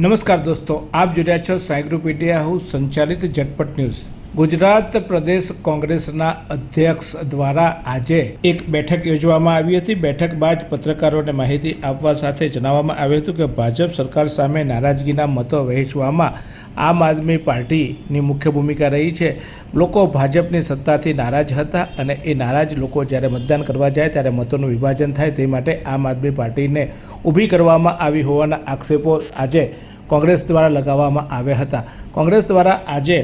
નમસ્કાર દોસ્તો, આપ જોઈ રહ્યા છો સાઈ ગ્રુપ ઇન્ડિયા હાઉસ સંચાલિત ઝટપટ ન્યૂઝ. ગુજરાત પ્રદેશ કોંગ્રેસના અધ્યક્ષ દ્વારા આજે એક બેઠક યોજવામાં આવી હતી. બેઠક બાદ પત્રકારોને માહિતી આપવા સાથે જણાવવામાં આવ્યું હતું કે ભાજપ સરકાર સામે નારાજગીના મતો વહેંચવામાં આમ આદમી પાર્ટીની મુખ્ય ભૂમિકા રહી છે. લોકો ભાજપની સત્તાથી નારાજ હતા અને એ નારાજ લોકો જ્યારે મતદાન કરવા જાય ત્યારે મતોનું વિભાજન થાય તે માટે આમ આદમી પાર્ટીને ઊભી કરવામાં આવી હોવાના આક્ષેપો આજે કોંગ્રેસ દ્વારા લગાવવામાં આવ્યા હતા. કોંગ્રેસ દ્વારા આજે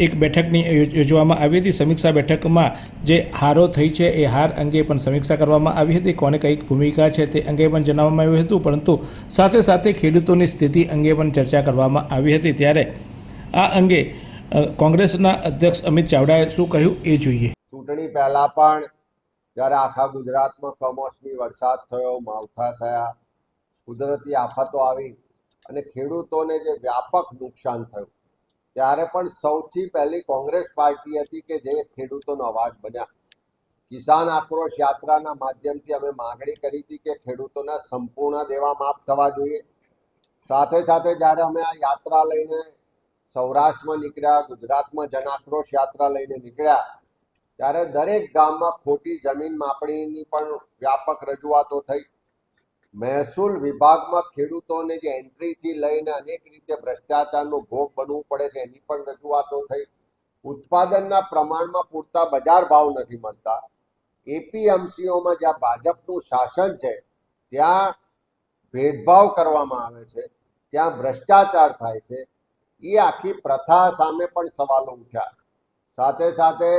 એક બેઠકની યોજવામાં આવી હતી. સમીક્ષા બેઠકમાં જે હારો થઈ છે એ હાર અંગે પણ સમીક્ષા કરવામાં આવી હતી. કોને કઈ ભૂમિકા છે તે અંગે પણ જણાવવામાં આવ્યું હતું, પરંતુ સાથે સાથે ખેડૂતોની સ્થિતિ અંગે પણ ચર્ચા કરવામાં આવી હતી. ત્યારે આ અંગે કોંગ્રેસના અધ્યક્ષ અમિત ચાવડાએ શું કહ્યું એ જોઈએ. ચૂંટણી પહેલા પણ જ્યારે આખા ગુજરાતમાં કમોસમી વરસાદ થયો, માવઠા થયા, કુદરતી આફતો આવી અને ખેડૂતોને જે વ્યાપક નુકસાન થયું, ત્યારે પણ સૌથી પહેલી કોંગ્રેસ પાર્ટી હતી કે જે ખેડૂતોનો અવાજ બન્યા. કિસાન આક્રોશ યાત્રાના માધ્યમથી અમે માગણી કરી હતી કે ખેડૂતોના સંપૂર્ણ દેવા માફ થવા જોઈએ. સાથે સાથે જ્યારે અમે આ યાત્રા લઈને સૌરાષ્ટ્રમાં નીકળ્યા, ગુજરાતમાં જન આક્રોશ યાત્રા લઈને નીકળ્યા, ત્યારે દરેક ગામમાં ખોટી જમીન માપણીની પણ વ્યાપક રજૂઆતો થઈ. મહેસૂલ વિભાગમાં ખેડૂતોને જે એન્ટ્રીથી લઈને અનેક રીતે ભ્રષ્ટાચારનો ભોગ બનવું પડે છે એની પણ રજૂઆતો થઈ. ઉત્પાદનના પ્રમાણમાં પૂરતા બજાર ભાવ નથી મળતા. એપીએમસીઓમાં જ્યાં ભાજપનું શાસન છે ત્યાં ભેદભાવ કરવામાં આવે છે, ત્યાં ભ્રષ્ટાચાર થાય છે. એ આખી પ્રથા સામે પણ સવાલો ઉઠ્યા. સાથે સાથે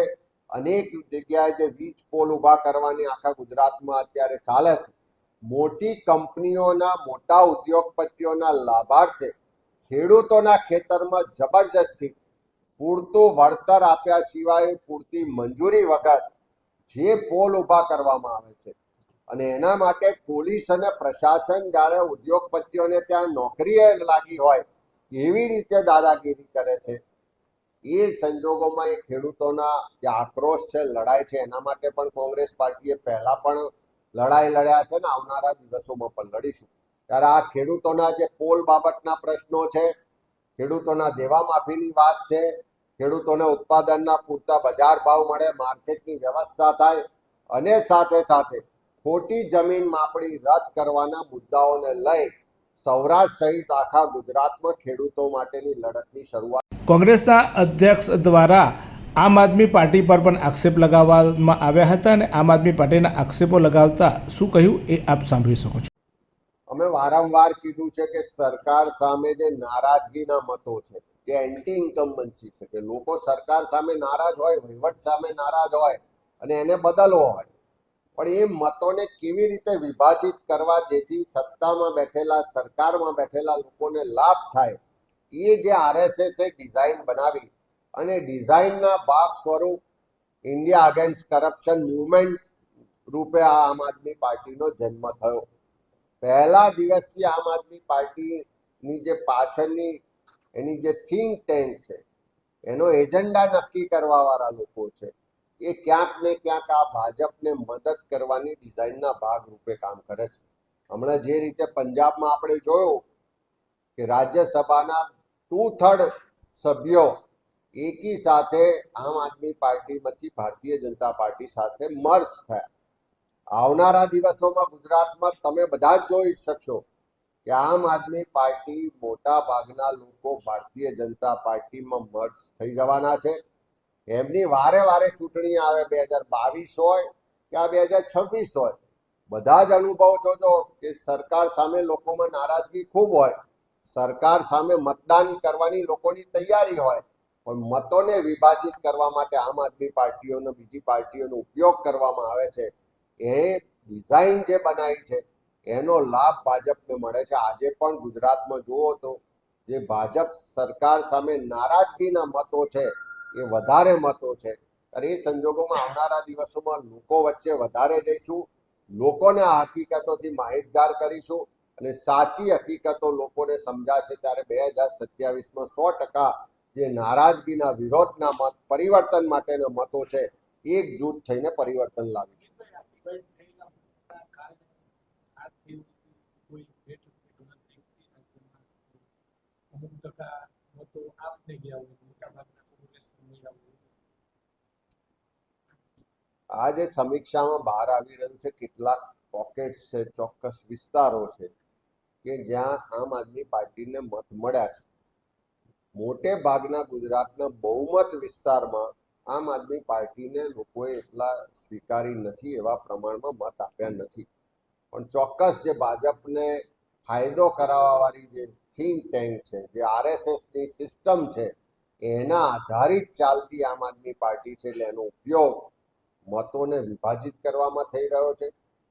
અનેક જગ્યાએ જે વીજ પોલ ઊભા કરવાની આખા ગુજરાતમાં અત્યારે ચાલે છે, મોટી કંપનીઓના, મોટા ઉદ્યોગપતિઓના લાભાર્થે ખેડૂતોના ખેતરમાં જબરજસ્તી પૂરતું વળતર આપ્યા સિવાય, પૂરતી મંજૂરી વગર જે પોલ ઊભા કરવામાં આવે છે અને એના માટે પોલીસ અને પ્રશાસન જ્યારે ઉદ્યોગપતિઓને ત્યાં નોકરીએ લાગી હોય એવી રીતે દાદાગીરી કરે છે, એ સંજોગોમાં એ ખેડૂતોના જે આક્રોશ છે, લડાઈ છે, એના માટે પણ કોંગ્રેસ પાર્ટીએ પહેલા પણ લડાઈ લડ્યા છે ને આવનારા દિવસોમાં પણ લડીશું. ત્યારે આ ખેડૂતોના જે પોલ બાબતના પ્રશ્નો છે, ખેડૂતોના દેવા માફીની વાત છે, ખેડૂતોને ઉત્પાદનના પૂરતા બજાર ભાવ મળે, માર્કેટની વ્યવસ્થા થાય અને સાથે સાથે ખોટી જમીન માપણી રદ કરવાના મુદ્દાઓને લઈ સૌરાષ્ટ્ર સહિત આખા ગુજરાતમાં ખેડૂતો માટેની લડતની શરૂઆત. કોંગ્રેસના અધ્યક્ષ દ્વારા આમ આદમી પાર્ટી પર પણ આક્ષેપ લગાવવામાં આવ્યા હતા અને આમ આદમી પાર્ટીના આક્ષેપો લગાવતા શું કહ્યું એ આપ સાંભળી શકો છો. અમે વારંવાર કીધું છે કે સરકાર સામે જે નારાજગીના મતો છે, જે એન્ટી ઇન્કમ્બન્સી છે, કે લોકો સરકાર સામે નારાજ હોય, વહીવટ સામે નારાજ હોય અને એને બદલવો હોય, પણ એ મતોને કેવી રીતે વિભાજિત કરવા જેથી સત્તામાં બેઠેલા, સરકારમાં બેઠેલા લોકોને લાભ થાય, એ જે આરએસએસે ડિઝાઇન બનાવી અને ડિઝાઇનના ભાગ સ્વરૂપ ઇન્ડિયા અગેન્સ્ટ કરપ્શન મુવમેન્ટ રૂપે આ આમ આદમી પાર્ટીનો જન્મ થયો. પહેલા દિવસથી આમ આદમી પાર્ટીની જે પાછળની એની જે થિંક ટેન્ક છે, એનો એજન્ડા નક્કી કરવાવાળા લોકો છે, એ ક્યાંક ને ક્યાંક આ ભાજપને મદદ કરવાની ડિઝાઇનના ભાગ રૂપે કામ કરે છે. હમણાં જે રીતે પંજાબમાં આપણે જોયું કે રાજ્યસભાના 2/3 સભ્યો એકી સાથે આમ આદમી પાર્ટીમાંથી ભારતીય જનતા પાર્ટી સાથે મર્જ થયા. આવનારા દિવસોમાં ગુજરાતમાં તમે બધા જ જોઈ શકશો કે આમ આદમી પાર્ટી મોટા ભાગના લોકો ભારતીય જનતા પાર્ટીમાં મર્જ થઈ જવાના છે. એમની વારે વારે ચૂંટણી આવે, 2022 હોય કે આ 2026 હોય, બધા જ અનુભવ જોજો કે સરકાર સામે લોકોમાં નારાજગી ખૂબ હોય, સરકાર સામે મતદાન કરવાની લોકોની તૈયારી હોય, પણ મતોને વિભાજિત કરવા માટે આમ આદમી પાર્ટીઓનો, બીજી પાર્ટીઓનો ઉપયોગ કરવામાં આવે છે. એ ડિઝાઇન જે બનાવી છે એનો લાભ ભાજપને મળે છે. આજે પણ ગુજરાતમાં જુઓ તો જે ભાજપ સરકાર સામે નારાજગીના મતો છે એ વધારે મતો છે. અને એ સંજોગોમાં આવનારા દિવસોમાં લોકો વચ્ચે વધારે જઈશું, લોકોને આ હકીકતોથી માહિતગાર કરીશું અને સાચી હકીકતો લોકોને સમજાશે. ત્યારે 2027માં 100% જે નારાજગીના, વિરોધના મત, પરિવર્તન માટેના મતો છે, એકજૂથ થઈને પરિવર્તન લાવીશું. તો આપને ગયા હોય મોટાભાગના કોંગ્રેસની ગયા આ જે સમીક્ષામાં બહાર આવી રહ્યું છે, કેટલાક પોકેટ્સ છે, ચોક્કસ વિસ્તારો છે કે જ્યાં આમ આદમી પાર્ટીને મત મળ્યા છે. મોટે ભાગના ગુજરાતના બહુમત વિસ્તારમાં આમ આદમી પાર્ટીને લોકોએ એટલા સ્વીકારી નથી, એવા પ્રમાણમાં મત આપ્યા નથી. પણ ચોક્કસ જે ભાજપને ફાયદો કરાવવાવાળી જે થિંક ટેન્ક છે, જે આરએસએસની સિસ્ટમ છે, એના આધારિત ચાલતી આમ આદમી પાર્ટી છે, એટલે એનો ઉપયોગ મતોને વિભાજિત કરવામાં થઈ રહ્યો છે,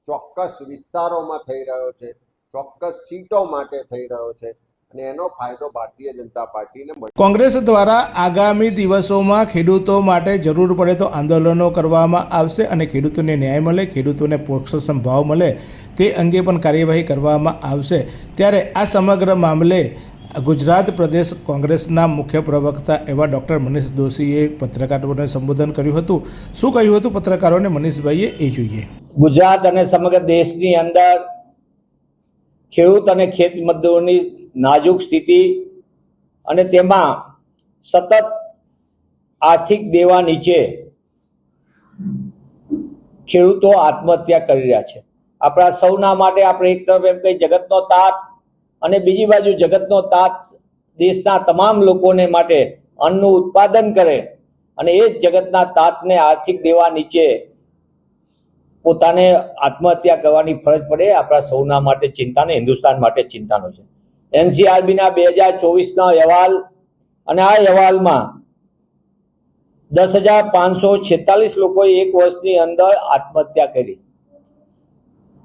ચોક્કસ વિસ્તારોમાં થઈ રહ્યો છે, ચોક્કસ સીટો માટે થઈ રહ્યો છે, અને એનો ફાયદો ભારતીય જનતા પાર્ટીને મળે. કોંગ્રેસ દ્વારા આગામી દિવસોમાં ખેડૂતો માટે જરૂર પડે તો આંદોલનો કરવામાં આવશે અને ખેડૂતોને ન્યાય મળે, ખેડૂતોને પોષણ ભાવ મળે તે અંગે પણ કાર્યવાહી કરવામાં આવશે. ત્યારે આ સમગ્ર મામલે ગુજરાત પ્રદેશ કોંગ્રેસના મુખ્ય પ્રવક્તા એવા ડૉક્ટર મનીષ દોશીએ પત્રકારોને સંબોધન કર્યું હતું. શું કહ્યું હતું પત્રકારોને મનીષભાઈએ, એ જોઈએ. ગુજરાત અને સમગ્ર દેશની અંદર ખેડૂત અને ખેત મજદૂરોની નાજુક સ્થિતિ અને તેમાં સતત આર્થિક દેવા નીચે ખેડૂતો આત્મહત્યા કરી રહ્યા છે. આપણા સૌના માટે આપણે એક તરફ એમ કહીએ જગતનો તાત અને બીજી બાજુ જગતનો તાત દેશના તમામ લોકોને માટે અન્નનું ઉત્પાદન કરે અને એ જ જગતના તાતને આર્થિક દેવા નીચે પોતાને આત્મહત્યા કરવાની ફરજ પડે, આપણા સૌના માટે ચિંતાને, હિન્દુસ્તાન માટે ચિંતાનો છે. એનસીઆરબીના 2024ના અહેવાલ અને આ અહેવાલમાં 10,546 લોકોએ એક વર્ષની અંદર આત્મહત્યા કરી.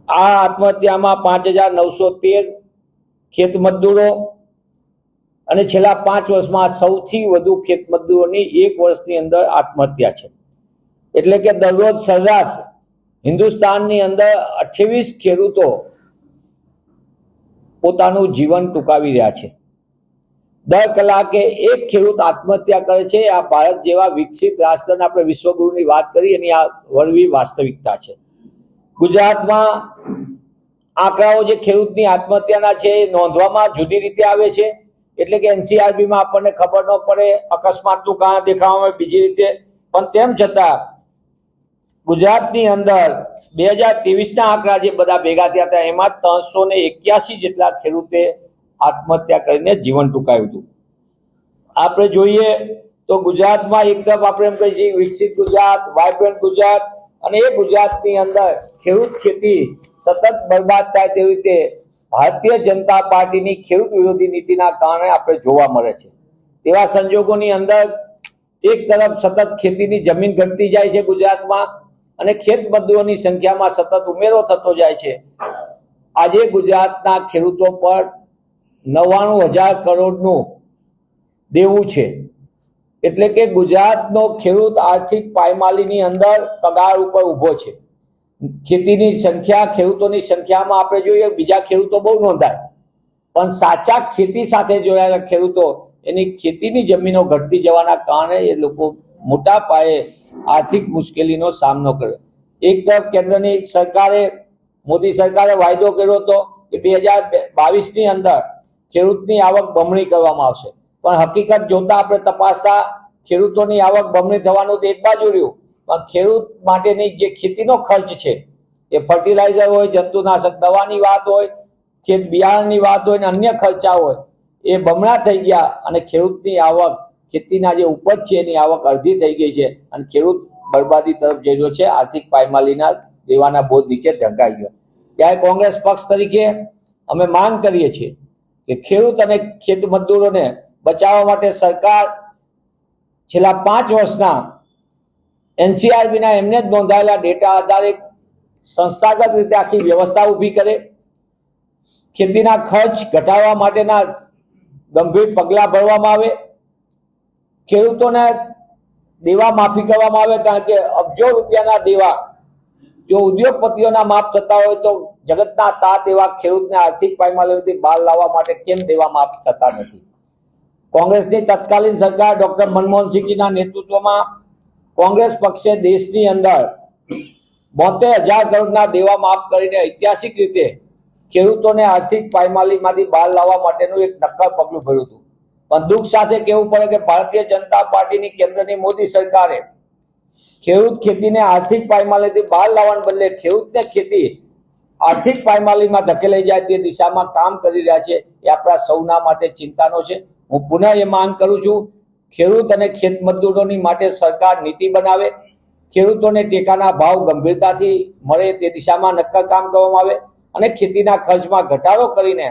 આ આત્મહત્યામાં 5,913 ખેત મજદૂરો અને છેલ્લા 5 વર્ષમાં સૌથી વધુ ખેત મજદૂરોની એક વર્ષની અંદર આત્મહત્યા છે. એટલે કે દરરોજ સરેરાશ હિન્દુસ્તાનની અંદર 28 ખેડૂતો પોતાનું જીવન ટૂંકાવી રહ્યા છે. દર કલાકે એક ખેડૂત આત્મહત્યા કરે છે. આ ભારત જેવા વિકસિત રાષ્ટ્રના આપણે વિશ્વગુરુની વાત કરી એની આ વળવી વાસ્તવિકતા છે. ગુજરાતમાં આંકડાઓ જે ખેડૂતની આત્મહત્યાના છે એ નોંધવામાં જુદી રીતે આવે છે. એટલે કે એનસીઆરબીમાં આપણને ખબર ન પડે, અકસ્માતનું કારણ દેખાવામાં આવે બીજી રીતે, પણ તેમ છતાં ગુજરાતની અંદર 2023ના આંકડા જે બધા ભેગા થયા હતા એમાં 381 જેટલા ખેડૂતે આત્મહત્યા કરીને જીવન ટૂંકાવ્યું હતું. આપણે જોઈએ તો ગુજરાતમાં એક તરફ આપણે એમ કહીએ છીએ વિકસિત ગુજરાત, વાઇબ્રન્ટ ગુજરાત, અને એ ગુજરાતની અંદર ખેડૂત ખેતી સતત બરબાદ થાય તેવી રીતે ભારતીય જનતા પાર્ટીની ખેડૂત વિરોધી નીતિના કારણે આપણે જોવા મળે છે. તેવા સંજોગોની અંદર એક તરફ સતત ખેતીની જમીન ઘટતી જાય છે ગુજરાતમાં અને ખેત મજદૂરોની સંખ્યામાં સતત ઉમેરો થતો જાય છે. આજે ગુજરાતના ખેડૂતો પર 99,000 કરોડનું દેવું છે. એટલે કે ગુજરાતનો ખેડૂત આર્થિક પાયમાલીની અંદર કગાર ઉપર ઊભો છે. ખેતીની સંખ્યા, ખેડૂતોની સંખ્યામાં આપણે જોઈએ બીજા ખેડૂતો બહુ નોંધાય, પણ સાચા ખેતી સાથે જોડાયેલા ખેડૂતો એની ખેતીની જમીનો ઘટતી જવાના કારણે એ લોકો મોટા પાયે આર્થિક મુશ્કેલીનો સામનો કર્યો. એક તરફ કેન્દ્રની સરકારે, મોદી સરકારે વાયદો કર્યો હતો કે 2022ની અંદર ખેડૂતની આવક બમણી કરવામાં આવશે, પણ હકીકત જોતા આપણે તપાસતા ખેડૂતોની આવક બમણી થવાનું તો એક બાજુ રહ્યું, પણ ખેડૂત માટેની જે ખેતીનો ખર્ચ છે એ ફર્ટિલાઇઝર હોય, જંતુનાશક દવાની વાત હોય, ખેત બિયારણની વાત હોય ને અન્ય ખર્ચા હોય એ બમણા થઈ ગયા અને ખેડૂતની આવક, ખેતીના જે ઉપજ છે એની આવક અડધી થઈ ગઈ છે અને ખેડૂત બરબાદી તરફ જઈ રહ્યો છે. આર્થિક પાયમાલીના દેવાના બોજ નીચે ઢંકાઈ ગયો. ત્યારે કોંગ્રેસ પક્ષ તરીકે અમે માંગ કરીએ છીએ કે ખેડૂત અને ખેત મજદૂરોને બચાવવા માટે સરકાર છેલ્લા 5 વર્ષના એનસીઆરબીના એમને જ નોંધાયેલા ડેટા આધારે સંસ્થાગત રીતે આખી વ્યવસ્થા ઊભી કરે, ખેતીના ખર્ચ ઘટાડવા માટેના ગંભીર પગલાં ભરવામાં આવે, ખેડૂતોને દેવા માફી કરવામાં આવે. કારણ કે અબજો રૂપિયાના દેવા જો ઉદ્યોગપતિઓના માફ થતા હોય તો જગતના તાત એવા ખેડૂતને આર્થિક પાયમાલીથી બહાર લાવવા માટે કેમ દેવા માફ થતા નથી? કોંગ્રેસની તત્કાલીન સરકાર ડોક્ટર મનમોહનસિંહજીના નેતૃત્વમાં કોંગ્રેસ પક્ષે દેશની અંદર 72,000 કરોડના દેવા માફ કરીને ઐતિહાસિક રીતે ખેડૂતોને આર્થિક પાયમાલીમાંથી બહાર લાવવા માટેનું એક નક્કર પગલું ભર્યું હતું. પણ દુઃખ સાથે કહેવું પડે કે ભારતીય જનતા પાર્ટીની કેન્દ્રની મોદી સરકારે ખેડૂત ખેતીને આર્થિક પાયમાલીથી બહાર લાવવાને બદલે ખેડૂતને ખેતી આર્થિક પાયમાલીમાં ધકેલાઈ જાય તે દિશામાં કામ કરી રહ્યા છે. એ આપણા સૌના માટે ચિંતાનો છે. હું પુનઃ એ માંગ કરું છું, ખેડૂત અને ખેત મજદૂરોની માટે સરકાર નીતિ બનાવે, ખેડૂતોને ટેકાના ભાવ ગંભીરતાથી મળે તે દિશામાં નક્કર કામ કરવામાં આવે અને ખેતીના ખર્ચમાં ઘટાડો કરીને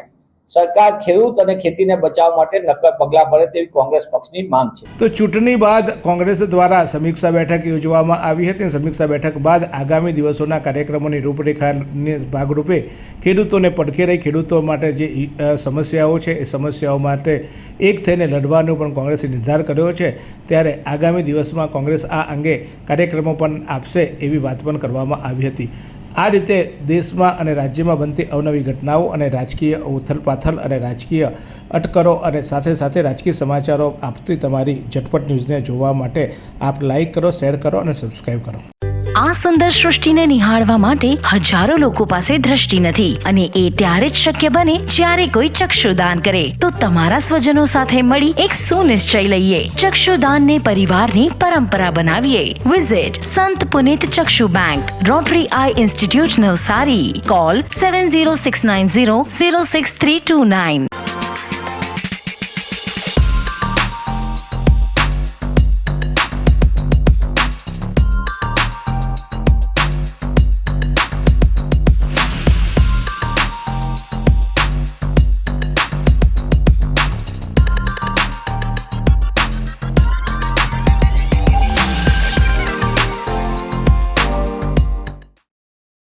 સરકાર ખેડૂત અને ખેતીને બચાવવા માટે નક્કર પગલાં ભરે તેવી કોંગ્રેસ પક્ષની માંગ છે. તો ચૂંટણી બાદ કોંગ્રેસ દ્વારા સમીક્ષા બેઠક યોજવામાં આવી હતી. સમીક્ષા બેઠક બાદ આગામી દિવસોના કાર્યક્રમોની રૂપરેખાને ભાગરૂપે ખેડૂતોને પડખે રહી ખેડૂતો માટે જે સમસ્યાઓ છે એ સમસ્યાઓ માટે એક થઈને લડવાનો પણ કોંગ્રેસે નિર્ધાર કર્યો છે. ત્યારે આગામી દિવસમાં કોંગ્રેસ આ અંગે કાર્યક્રમો પણ આપશે એવી વાત પણ કરવામાં આવી હતી. આ રીતે દેશમાં અને રાજ્યમાં બનતી અવનવી ઘટનાઓ અને રાજકીય ઉથલપાથલ અને રાજકીય અટકળો અને સાથે સાથે રાજકીય સમાચારો આપતી તમારી ઝટપટ ન્યૂઝને જોવા માટે આપ લાઈક કરો, શેર કરો અને સબસ્ક્રાઈબ કરો. આ સુંદર સૃષ્ટિને નિહાળવા માટે હજારો લોકો પાસે દ્રષ્ટિ નથી અને એ ત્યારે જ શક્ય બને જ્યારે કોઈ ચક્ષુદાન કરે. તો તમારા સ્વજનો સાથે મળી એક સુનિશ્ચય લઈએ, ચક્ષુદાનને પરિવારની પરંપરા બનાવીએ. Visit Sant Punit Chakshu bank, Rotary eye institute Navsari. Call 7069006329.